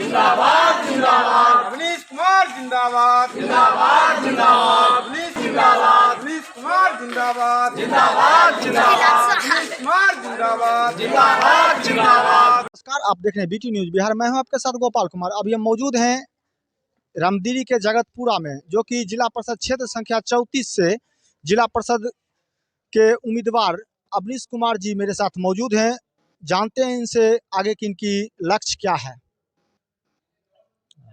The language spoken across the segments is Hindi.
जिंदाबाद जिंदाबाद, अवनीश कुमार जिंदाबाद, जिंदाबाद जिंदाबाद, अवनीश जिंदाबाद, अवनीश कुमार जिंदाबाद, जिंदाबाद जिंदाबाद, अवनीश कुमार जिंदाबाद, जिंदाबाद जिंदाबाद। नमस्कार, आप देख रहे हैं बीटी न्यूज बिहार। मैं हूं आपके साथ गोपाल कुमार। अभी हम मौजूद हैं रामदीरी के जगतपुरा में, जो कि जिला परिषद क्षेत्र संख्या 34 से जिला परिषद के उम्मीदवार अवनीश कुमार जी मेरे साथ मौजूद हैं। जानते हैं इनसे आगे की इनकी लक्ष्य क्या है।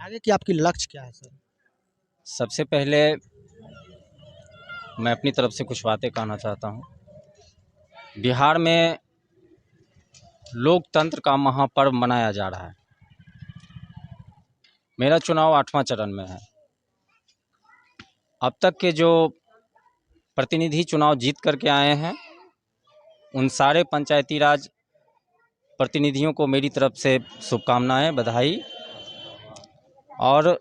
आगे की आपकी लक्ष्य क्या है सर? सबसे पहले मैं अपनी तरफ से कुछ बातें कहना चाहता हूँ। बिहार में लोकतंत्र का महापर्व मनाया जा रहा है। मेरा चुनाव 8वां चरण में है। अब तक के जो प्रतिनिधि चुनाव जीत करके आए हैं, उन सारे पंचायती राज प्रतिनिधियों को मेरी तरफ से शुभकामनाएं, बधाई। और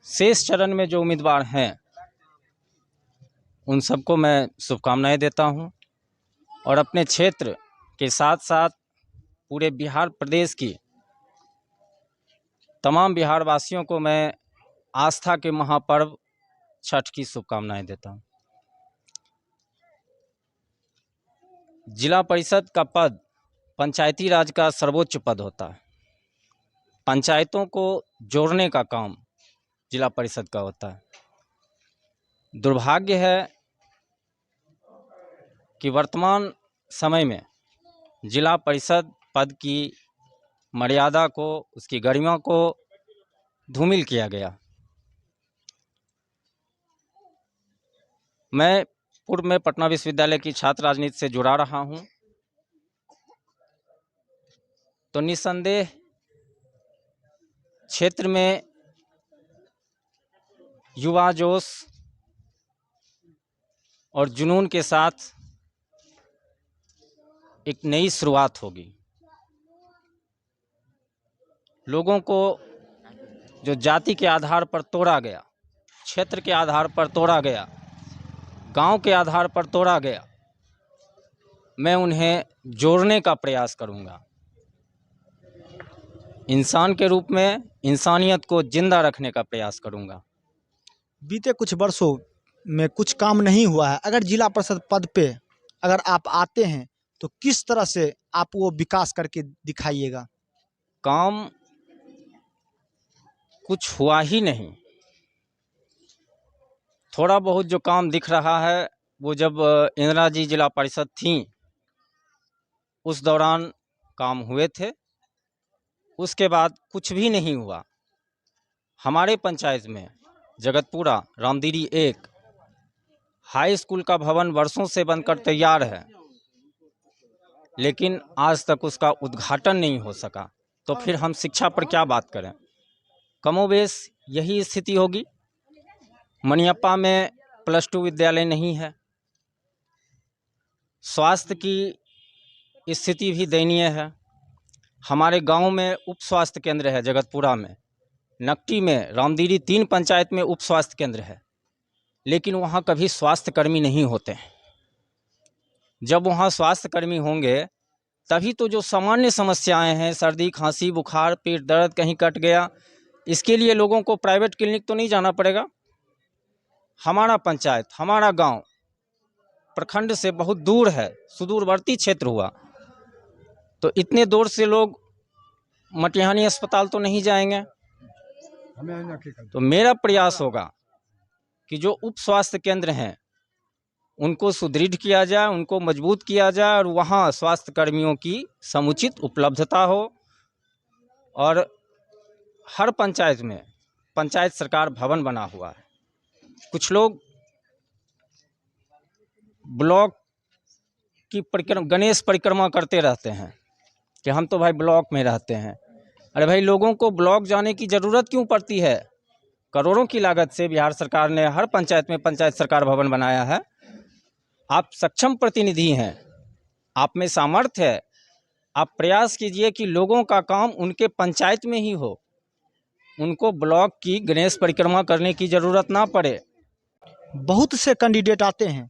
शेष चरण में जो उम्मीदवार हैं, उन सबको मैं शुभकामनाएं देता हूं। और अपने क्षेत्र के साथ साथ पूरे बिहार प्रदेश की तमाम बिहार वासियों को मैं आस्था के महापर्व छठ की शुभकामनाएं देता हूं। जिला परिषद का पद पंचायती राज का सर्वोच्च पद होता है। पंचायतों को जोड़ने का काम जिला परिषद का होता है। दुर्भाग्य है कि वर्तमान समय में जिला परिषद पद की मर्यादा को, उसकी गरिमा को धूमिल किया गया। मैं पूर्व में पटना विश्वविद्यालय की छात्र राजनीति से जुड़ा रहा हूं, तो निस्संदेह क्षेत्र में युवा जोश और जुनून के साथ एक नई शुरुआत होगी। लोगों को जो जाति के आधार पर तोड़ा गया, क्षेत्र के आधार पर तोड़ा गया, गांव के आधार पर तोड़ा गया, मैं उन्हें जोड़ने का प्रयास करूंगा। इंसान के रूप में इंसानियत को जिंदा रखने का प्रयास करूंगा। बीते कुछ वर्षों में कुछ काम नहीं हुआ है। अगर जिला परिषद पद पे अगर आप आते हैं तो किस तरह से आप वो विकास करके दिखाइएगा? काम कुछ हुआ ही नहीं। थोड़ा बहुत जो काम दिख रहा है, वो जब इंदिरा जी जिला परिषद थीं उस दौरान काम हुए थे। उसके बाद कुछ भी नहीं हुआ। हमारे पंचायत में जगतपुरा रामदीरी 1 हाई स्कूल का भवन वर्षों से बनकर तैयार है, लेकिन आज तक उसका उद्घाटन नहीं हो सका। तो फिर हम शिक्षा पर क्या बात करें? कमोबेश यही स्थिति होगी। मनियप्पा में +2 विद्यालय नहीं है। स्वास्थ्य की स्थिति भी दयनीय है। हमारे गांव में उप स्वास्थ्य केंद्र है जगतपुरा में, नकटी में, रामदीरी 3 पंचायत में उप स्वास्थ्य केंद्र है, लेकिन वहाँ कभी स्वास्थ्य कर्मी नहीं होते हैं। जब वहाँ स्वास्थ्य कर्मी होंगे तभी तो जो सामान्य समस्याएं हैं, सर्दी, खांसी, बुखार, पेट दर्द, कहीं कट गया, इसके लिए लोगों को प्राइवेट क्लिनिक तो नहीं जाना पड़ेगा। हमारा पंचायत, हमारा गांव प्रखंड से बहुत दूर है, सुदूरवर्ती क्षेत्र हुआ, तो इतने दूर से लोग मटिहानी अस्पताल तो नहीं जाएंगे। तो मेरा प्रयास होगा कि जो उप स्वास्थ्य केंद्र हैं उनको सुदृढ़ किया जाए, उनको मजबूत किया जाए, और वहाँ स्वास्थ्य कर्मियों की समुचित उपलब्धता हो। और हर पंचायत में पंचायत सरकार भवन बना हुआ है। कुछ लोग ब्लॉक की गणेश परिक्रमा करते रहते हैं कि हम तो भाई ब्लॉक में रहते हैं। अरे भाई, लोगों को ब्लॉक जाने की ज़रूरत क्यों पड़ती है? करोड़ों की लागत से बिहार सरकार ने हर पंचायत में पंचायत सरकार भवन बनाया है। आप सक्षम प्रतिनिधि हैं, आप में सामर्थ्य है, आप प्रयास कीजिए कि लोगों का काम उनके पंचायत में ही हो, उनको ब्लॉक की गणेश परिक्रमा करने की ज़रूरत ना पड़े। बहुत से कैंडिडेट आते हैं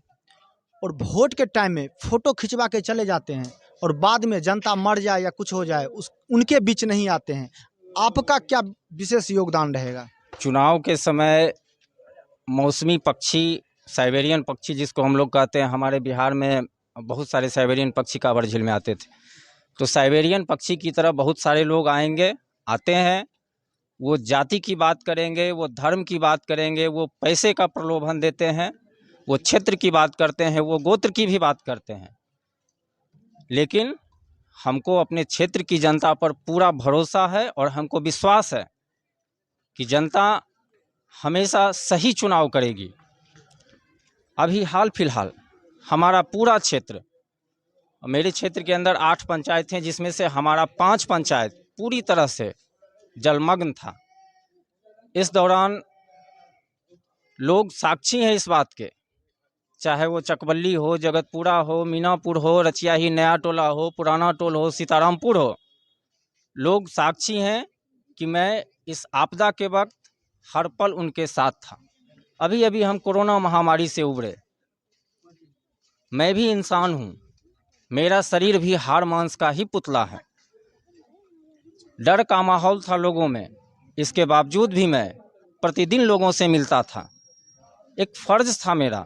और वोट के टाइम में फ़ोटो खिंचवा के चले जाते हैं, और बाद में जनता मर जाए या कुछ हो जाए उनके बीच नहीं आते हैं। आपका क्या विशेष योगदान रहेगा? चुनाव के समय मौसमी पक्षी, साइबेरियन पक्षी जिसको हम लोग कहते हैं, हमारे बिहार में बहुत सारे साइबेरियन पक्षी कांवर झील में आते थे। तो साइबेरियन पक्षी की तरह बहुत सारे लोग आएंगे, आते हैं। वो जाति की बात करेंगे, वो धर्म की बात करेंगे, वो पैसे का प्रलोभन देते हैं, वो क्षेत्र की बात करते हैं, वो गोत्र की भी बात करते हैं। लेकिन हमको अपने क्षेत्र की जनता पर पूरा भरोसा है और हमको विश्वास है कि जनता हमेशा सही चुनाव करेगी। अभी हाल फिलहाल हमारा पूरा क्षेत्र, मेरे क्षेत्र के अंदर 8 पंचायत हैं, जिसमें से हमारा 5 पंचायत पूरी तरह से जलमग्न था। इस दौरान लोग साक्षी हैं इस बात के, चाहे वो चकबल्ली हो, जगतपुरा हो, मीनापुर हो, रचियाही नया टोला हो, पुराना टोल हो, सीतारामपुर हो, लोग साक्षी हैं कि मैं इस आपदा के वक्त हर पल उनके साथ था। अभी अभी हम कोरोना महामारी से उबरे। मैं भी इंसान हूँ, मेरा शरीर भी हाड़ मांस का ही पुतला है। डर का माहौल था लोगों में, इसके बावजूद भी मैं प्रतिदिन लोगों से मिलता था। एक फ़र्ज था मेरा,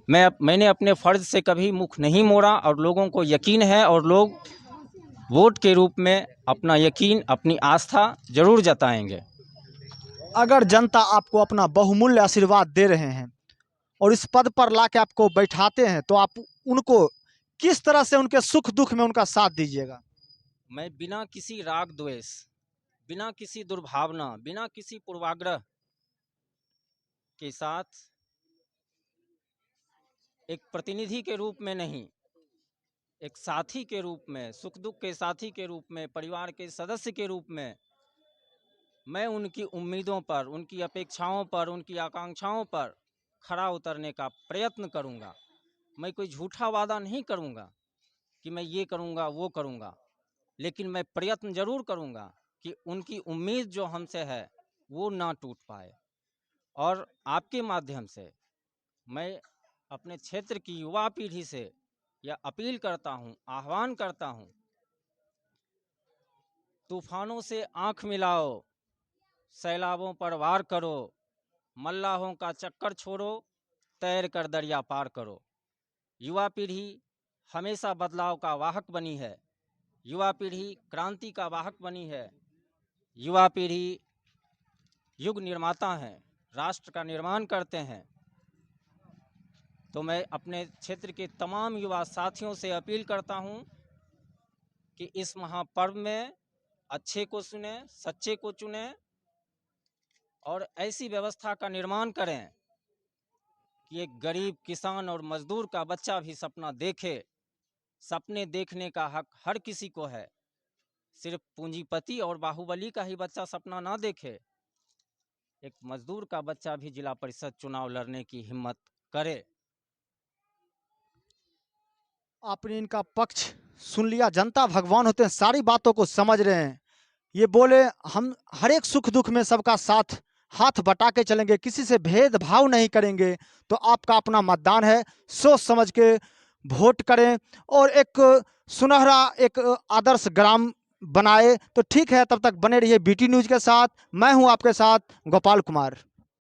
मैंने अपने फ़र्ज से कभी मुख नहीं मोड़ा और लोगों को यकीन है और लोग वोट के रूप में अपना यकीन, अपनी आस्था जरूर जताएंगे। अगर जनता आपको अपना बहुमूल्य आशीर्वाद दे रहे हैं और इस पद पर लाके आपको बैठाते हैं, तो आप उनको किस तरह से उनके सुख दुख में उनका साथ दीजिएगा? मैं बिना किसी राग द्वेष, बिना किसी दुर्भावना, बिना किसी पूर्वाग्रह के साथ एक प्रतिनिधि के रूप में नहीं, एक साथी के रूप में, सुख दुख के साथी के रूप में, परिवार के सदस्य के रूप में मैं उनकी उम्मीदों पर, उनकी अपेक्षाओं पर, उनकी आकांक्षाओं पर खरा उतरने का प्रयत्न करूंगा। मैं कोई झूठा वादा नहीं करूंगा कि मैं ये करूंगा, वो करूंगा, लेकिन मैं प्रयत्न जरूर करूंगा कि उनकी उम्मीद जो हमसे है वो ना टूट पाए। और आपके माध्यम से मैं अपने क्षेत्र की युवा पीढ़ी से यह अपील करता हूं, आह्वान करता हूं, तूफानों से आंख मिलाओ, सैलाबों पर वार करो, मल्लाहों का चक्कर छोड़ो, तैर कर दरिया पार करो। युवा पीढ़ी हमेशा बदलाव का वाहक बनी है, युवा पीढ़ी क्रांति का वाहक बनी है, युवा पीढ़ी युग निर्माता हैं, राष्ट्र का निर्माण करते हैं। तो मैं अपने क्षेत्र के तमाम युवा साथियों से अपील करता हूं कि इस महापर्व में अच्छे को सुने, सच्चे को चुने और ऐसी व्यवस्था का निर्माण करें कि एक गरीब किसान और मजदूर का बच्चा भी सपना देखे। सपने देखने का हक हर किसी को है, सिर्फ पूंजीपति और बाहुबली का ही बच्चा सपना ना देखे। एक मजदूर का बच्चा भी जिला परिषद चुनाव लड़ने की हिम्मत करे। आपने इनका पक्ष सुन लिया। जनता भगवान होते हैं, सारी बातों को समझ रहे हैं। ये बोले हम हर एक सुख दुख में सबका साथ हाथ बटा के चलेंगे, किसी से भेदभाव नहीं करेंगे। तो आपका अपना मतदान है, सोच समझ के वोट करें और एक सुनहरा एक आदर्श ग्राम बनाए। तो ठीक है, तब तक बने रहिए BT न्यूज़ के साथ। मैं हूं आपके साथ गोपाल कुमार।